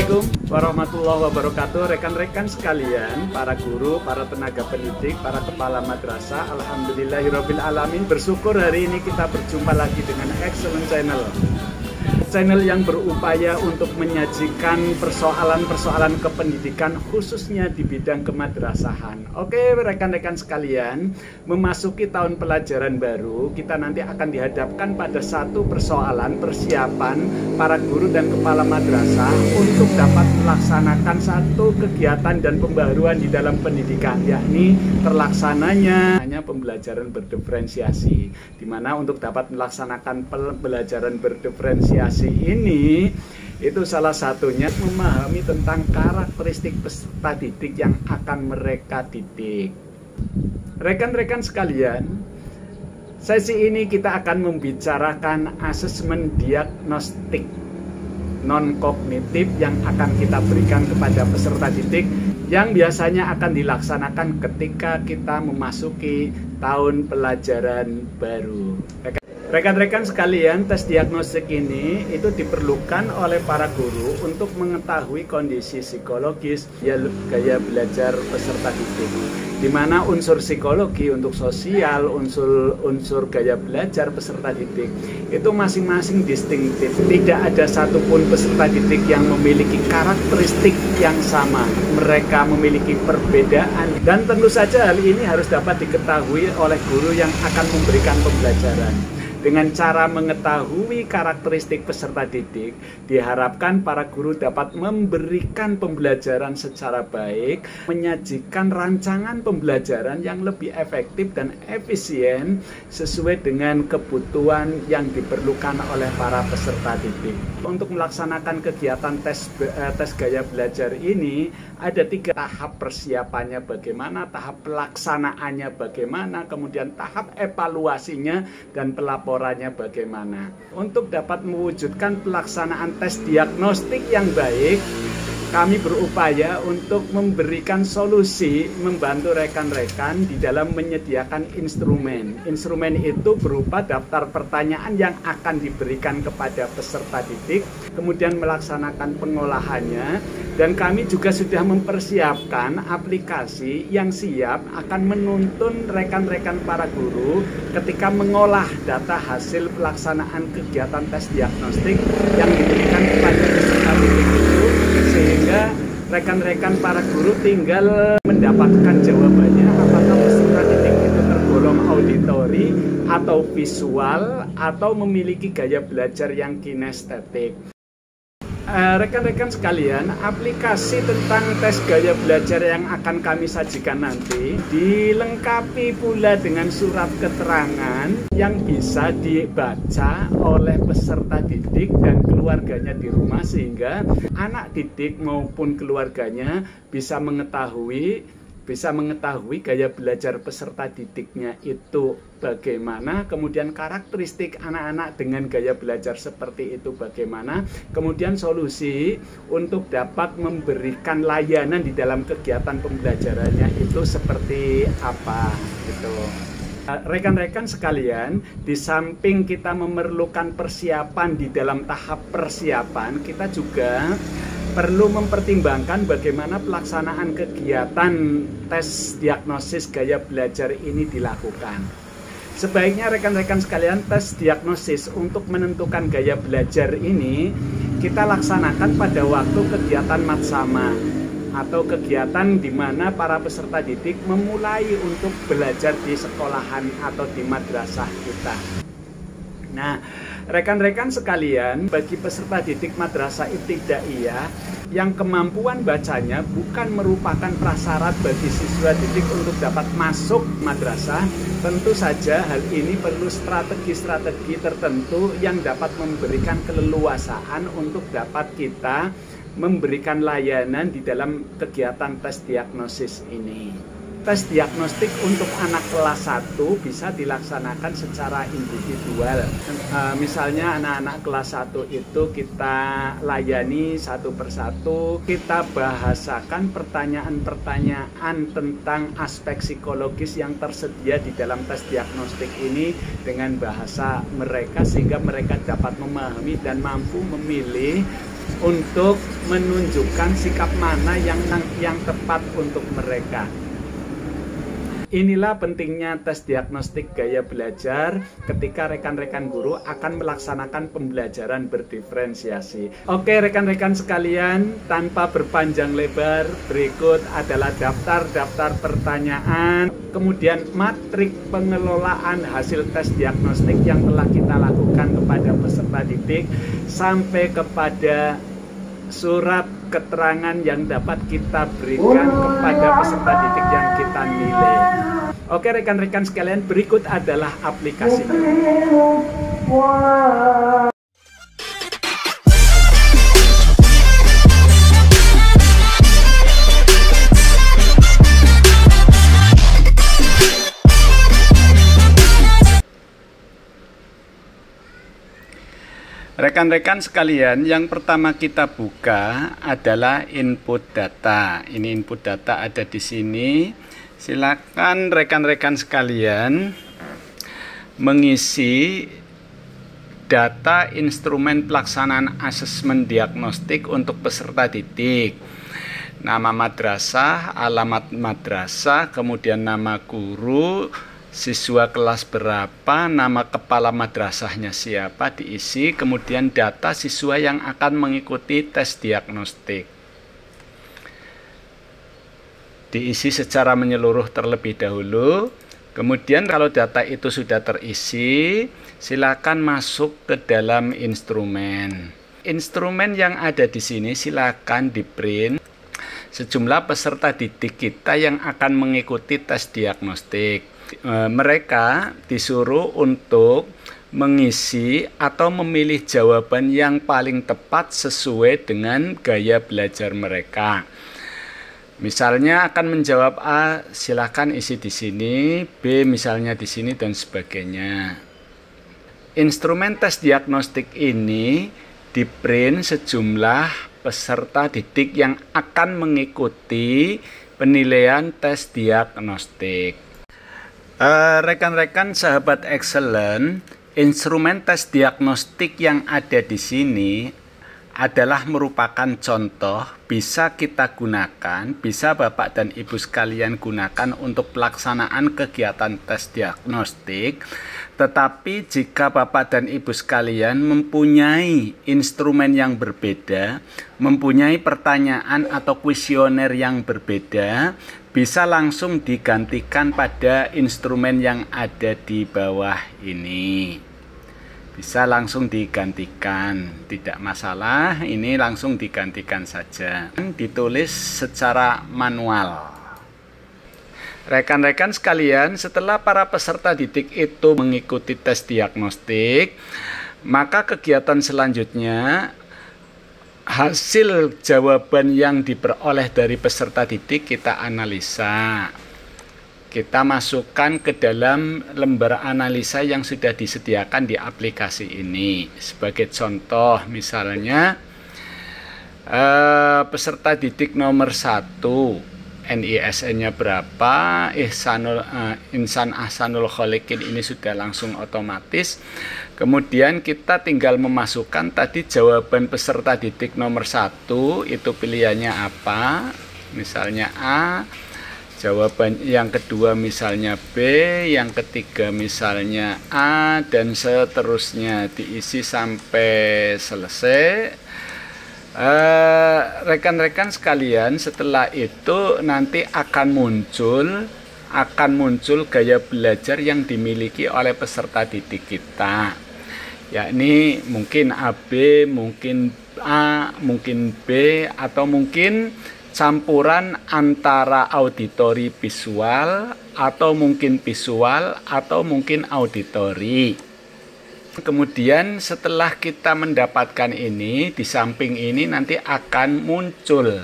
Assalamualaikum warahmatullahi wabarakatuh. Rekan-rekan sekalian, para guru, para tenaga pendidik, para kepala madrasah, alhamdulillahirabbil alamin, bersyukur hari ini kita berjumpa lagi dengan Excellent Channel. Channel yang berupaya untuk menyajikan persoalan-persoalan kependidikan khususnya di bidang kemadrasahan. Oke, rekan-rekan sekalian, memasuki tahun pelajaran baru, kita nanti akan dihadapkan pada satu persoalan persiapan para guru dan kepala madrasah untuk dapat melaksanakan satu kegiatan dan pembaruan di dalam pendidikan, yakni terlaksananya pembelajaran berdiferensiasi, di mana untuk dapat melaksanakan pembelajaran berdiferensiasi ini, itu salah satunya memahami tentang karakteristik peserta didik yang akan mereka didik. Rekan-rekan sekalian, sesi ini kita akan membicarakan asesmen diagnostik non-kognitif yang akan kita berikan kepada peserta didik, yang biasanya akan dilaksanakan ketika kita memasuki tahun pelajaran baru. Rekan-rekan sekalian, tes diagnostik ini itu diperlukan oleh para guru untuk mengetahui kondisi psikologis gaya belajar peserta didik, di mana unsur psikologi untuk sosial, unsur gaya belajar peserta didik itu masing-masing distintif. Tidak ada satupun peserta didik yang memiliki karakteristik yang sama. Mereka memiliki perbedaan, dan tentu saja hal ini harus dapat diketahui oleh guru yang akan memberikan pembelajaran. Dengan cara mengetahui karakteristik peserta didik, diharapkan para guru dapat memberikan pembelajaran secara baik, menyajikan rancangan pembelajaran yang lebih efektif dan efisien sesuai dengan kebutuhan yang diperlukan oleh para peserta didik. Untuk melaksanakan kegiatan tes gaya belajar ini, ada 3 tahap persiapannya bagaimana, tahap pelaksanaannya bagaimana, kemudian tahap evaluasinya, dan pelaporannya bagaimana. Untuk dapat mewujudkan pelaksanaan tes diagnostik yang baik, kami berupaya untuk memberikan solusi, membantu rekan-rekan di dalam menyediakan instrumen. Instrumen itu berupa daftar pertanyaan yang akan diberikan kepada peserta didik, kemudian melaksanakan pengolahannya, dan kami juga sudah mempersiapkan aplikasi yang siap akan menuntun rekan-rekan para guru ketika mengolah data hasil pelaksanaan kegiatan tes diagnostik yang diberikan kepada peserta didik itu, sehingga rekan-rekan para guru tinggal mendapatkan jawabannya apakah peserta didik itu tergolong auditori atau visual atau memiliki gaya belajar yang kinestetik. Rekan-rekan sekalian, aplikasi tentang tes gaya belajar yang akan kami sajikan nanti dilengkapi pula dengan surat keterangan yang bisa dibaca oleh peserta didik dan keluarganya di rumah, sehingga anak didik maupun keluarganya bisa mengetahui gaya belajar peserta didiknya itu bagaimana, kemudian karakteristik anak-anak dengan gaya belajar seperti itu bagaimana, kemudian solusi untuk dapat memberikan layanan di dalam kegiatan pembelajarannya itu seperti apa gitu. Rekan-rekan sekalian, di samping kita memerlukan persiapan di dalam tahap persiapan, kita juga perlu mempertimbangkan bagaimana pelaksanaan kegiatan tes diagnosis gaya belajar ini dilakukan. Sebaiknya rekan-rekan sekalian, tes diagnosis untuk menentukan gaya belajar ini kita laksanakan pada waktu kegiatan matsama atau kegiatan di mana para peserta didik memulai untuk belajar di sekolahan atau di madrasah kita. Nah, rekan-rekan sekalian, bagi peserta didik madrasah ibtidaiyah yang kemampuan bacanya bukan merupakan prasyarat bagi siswa didik untuk dapat masuk madrasah, tentu saja hal ini perlu strategi-strategi tertentu yang dapat memberikan keleluasaan untuk dapat kita memberikan layanan di dalam kegiatan tes diagnosis ini. Tes diagnostik untuk anak kelas 1 bisa dilaksanakan secara individual. Misalnya anak-anak kelas 1 itu kita layani satu persatu, kita bahasakan pertanyaan-pertanyaan tentang aspek psikologis yang tersedia di dalam tes diagnostik ini dengan bahasa mereka, sehingga mereka dapat memahami dan mampu memilih untuk menunjukkan sikap mana yang tepat untuk mereka. Inilah pentingnya tes diagnostik gaya belajar ketika rekan-rekan guru akan melaksanakan pembelajaran berdiferensiasi. Oke rekan-rekan sekalian, tanpa berpanjang lebar, berikut adalah daftar pertanyaan, kemudian matrik pengelolaan hasil tes diagnostik yang telah kita lakukan kepada peserta didik, sampai kepada surat keterangan yang dapat kita berikan kepada peserta didik yang kita nilai. Oke rekan-rekan sekalian, berikut adalah aplikasinya. Rekan-rekan sekalian, yang pertama kita buka adalah input data. Ini input data ada di sini. Silakan rekan-rekan sekalian mengisi data instrumen pelaksanaan asesmen diagnostik untuk peserta didik. Nama madrasah, alamat madrasah, kemudian nama guru, siswa kelas berapa, nama kepala madrasahnya siapa diisi, kemudian data siswa yang akan mengikuti tes diagnostik. Diisi secara menyeluruh terlebih dahulu. Kemudian kalau data itu sudah terisi, silakan masuk ke dalam instrumen. Instrumen yang ada di sini silakan di-print sejumlah peserta didik kita yang akan mengikuti tes diagnostik. Mereka disuruh untuk mengisi atau memilih jawaban yang paling tepat sesuai dengan gaya belajar mereka. Misalnya akan menjawab A, silakan isi di sini, B misalnya di sini dan sebagainya. Instrumen tes diagnostik ini di-print sejumlah peserta didik yang akan mengikuti penilaian tes diagnostik. Rekan-rekan sahabat excellent, instrumen tes diagnostik yang ada di sini adalah merupakan contoh, bisa kita gunakan, bisa Bapak dan Ibu sekalian gunakan untuk pelaksanaan kegiatan tes diagnostik. Tetapi jika Bapak dan Ibu sekalian mempunyai instrumen yang berbeda, mempunyai pertanyaan atau kuesioner yang berbeda, bisa langsung digantikan pada instrumen yang ada di bawah ini. Bisa langsung digantikan, tidak masalah, ini langsung digantikan saja. Ditulis secara manual. Rekan-rekan sekalian, setelah para peserta didik itu mengikuti tes diagnostik, maka kegiatan selanjutnya hasil jawaban yang diperoleh dari peserta didik kita analisa. Kita masukkan ke dalam lembar analisa yang sudah disediakan di aplikasi ini. Sebagai contoh, misalnya peserta didik nomor 1, NISN-nya berapa, Insan Ahsanul Kholiqin ini sudah langsung otomatis. Kemudian kita tinggal memasukkan tadi jawaban peserta didik nomor 1, itu pilihannya apa, misalnya A. Jawaban yang kedua misalnya B, yang ketiga misalnya A, dan seterusnya diisi sampai selesai. Rekan-rekan sekalian, setelah itu nanti akan muncul gaya belajar yang dimiliki oleh peserta didik kita, yakni mungkin AB, mungkin A, mungkin B, atau mungkin campuran antara auditori visual, atau mungkin visual, atau mungkin auditori. Kemudian setelah kita mendapatkan ini, di samping ini nanti akan muncul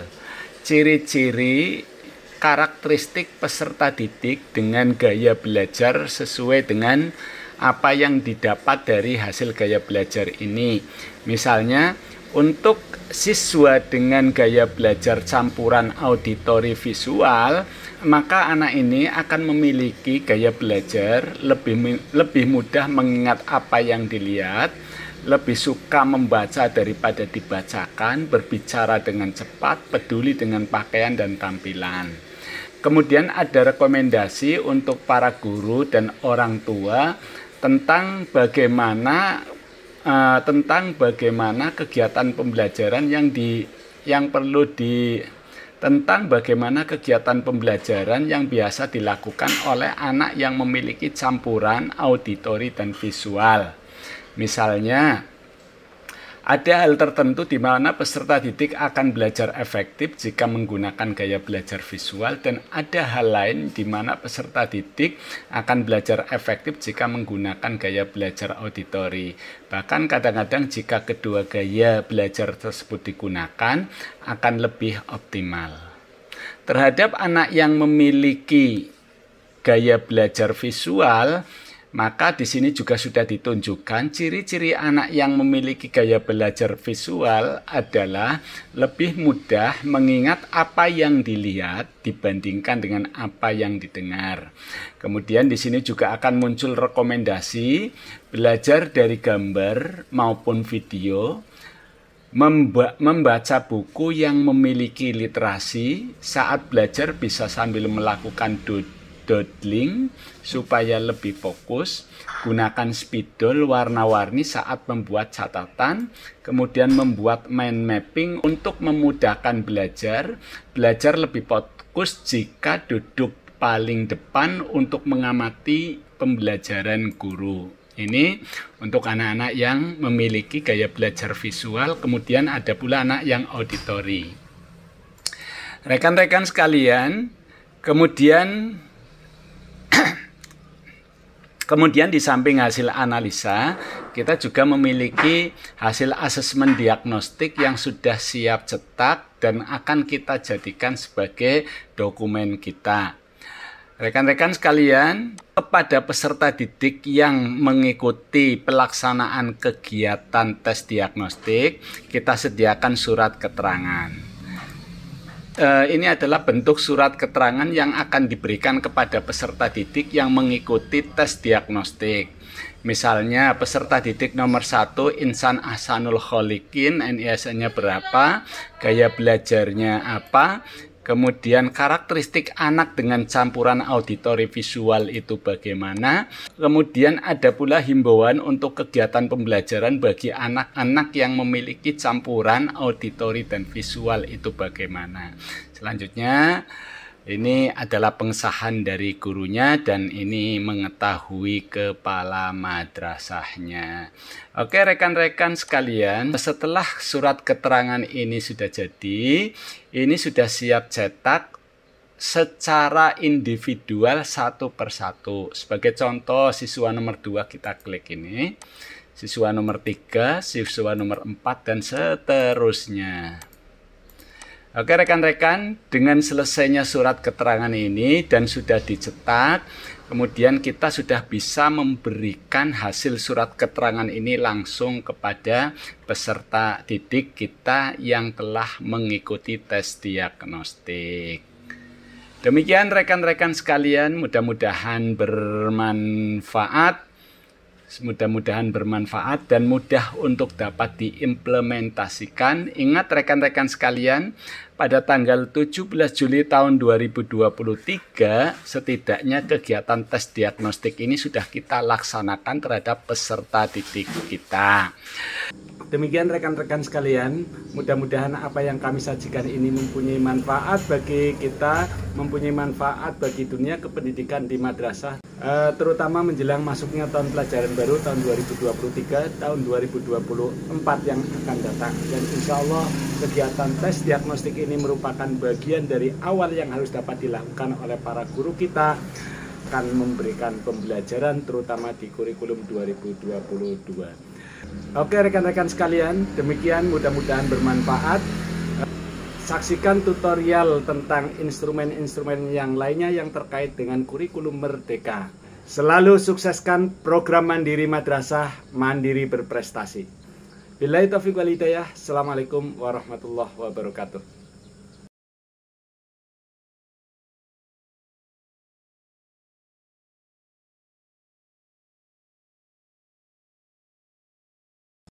ciri-ciri karakteristik peserta didik dengan gaya belajar sesuai dengan apa yang didapat dari hasil gaya belajar ini. Misalnya, untuk siswa dengan gaya belajar campuran auditori visual, maka anak ini akan memiliki gaya belajar lebih mudah mengingat apa yang dilihat, lebih suka membaca daripada dibacakan, berbicara dengan cepat, peduli dengan pakaian dan tampilan. Kemudian ada rekomendasi untuk para guru dan orang tua tentang bagaimana kegiatan pembelajaran tentang bagaimana kegiatan pembelajaran yang biasa dilakukan oleh anak yang memiliki campuran auditori dan visual. Misalnya, ada hal tertentu di mana peserta didik akan belajar efektif jika menggunakan gaya belajar visual, dan ada hal lain di mana peserta didik akan belajar efektif jika menggunakan gaya belajar auditori. Bahkan kadang-kadang jika kedua gaya belajar tersebut digunakan, akan lebih optimal. Terhadap anak yang memiliki gaya belajar visual, maka di sini juga sudah ditunjukkan ciri-ciri anak yang memiliki gaya belajar visual adalah lebih mudah mengingat apa yang dilihat dibandingkan dengan apa yang didengar. Kemudian di sini juga akan muncul rekomendasi belajar dari gambar maupun video, membaca buku yang memiliki literasi. Saat belajar bisa sambil melakukan doodling supaya lebih fokus, gunakan spidol warna-warni saat membuat catatan, kemudian membuat mind mapping untuk memudahkan belajar lebih fokus jika duduk paling depan untuk mengamati pembelajaran guru. Ini untuk anak-anak yang memiliki gaya belajar visual, kemudian ada pula anak yang auditori. Rekan-rekan sekalian, kemudian di samping hasil analisa, kita juga memiliki hasil asesmen diagnostik yang sudah siap cetak dan akan kita jadikan sebagai dokumen kita. Rekan-rekan sekalian, kepada peserta didik yang mengikuti pelaksanaan kegiatan tes diagnostik, kita sediakan surat keterangan. Ini adalah bentuk surat keterangan yang akan diberikan kepada peserta didik yang mengikuti tes diagnostik. Misalnya peserta didik nomor 1 Insan Ahsanul Kholiqin, NISN-nya berapa, gaya belajarnya apa, kemudian karakteristik anak dengan campuran auditori visual itu bagaimana. Kemudian ada pula himbauan untuk kegiatan pembelajaran bagi anak-anak yang memiliki campuran auditori dan visual itu bagaimana. Selanjutnya ini adalah pengesahan dari gurunya dan ini mengetahui kepala madrasahnya. Oke rekan-rekan sekalian, setelah surat keterangan ini sudah jadi, ini sudah siap cetak secara individual satu persatu. Sebagai contoh, siswa nomor 2 kita klik ini, siswa nomor 3, siswa nomor 4 dan seterusnya. Oke rekan-rekan, dengan selesainya surat keterangan ini dan sudah dicetak, kemudian kita sudah bisa memberikan hasil surat keterangan ini langsung kepada peserta didik kita yang telah mengikuti tes diagnostik. Demikian rekan-rekan sekalian, mudah-mudahan bermanfaat. Dan mudah untuk dapat diimplementasikan. Ingat rekan-rekan sekalian, pada tanggal 17 Juli tahun 2023, setidaknya kegiatan tes diagnostik ini sudah kita laksanakan terhadap peserta didik kita. Demikian rekan-rekan sekalian, mudah-mudahan apa yang kami sajikan ini mempunyai manfaat bagi kita, mempunyai manfaat bagi dunia kependidikan di madrasah, terutama menjelang masuknya tahun pelajaran baru tahun 2023, tahun 2024 yang akan datang. Dan insya Allah kegiatan tes diagnostik ini merupakan bagian dari awal yang harus dapat dilakukan oleh para guru kita, akan memberikan pembelajaran terutama di kurikulum 2022. Oke rekan-rekan sekalian, demikian mudah-mudahan bermanfaat. Saksikan tutorial tentang instrumen-instrumen yang lainnya yang terkait dengan kurikulum Merdeka. Selalu sukseskan program Mandiri Madrasah, Mandiri Berprestasi. Billahi taufiq wal hidayah. Assalamualaikum warahmatullahi wabarakatuh.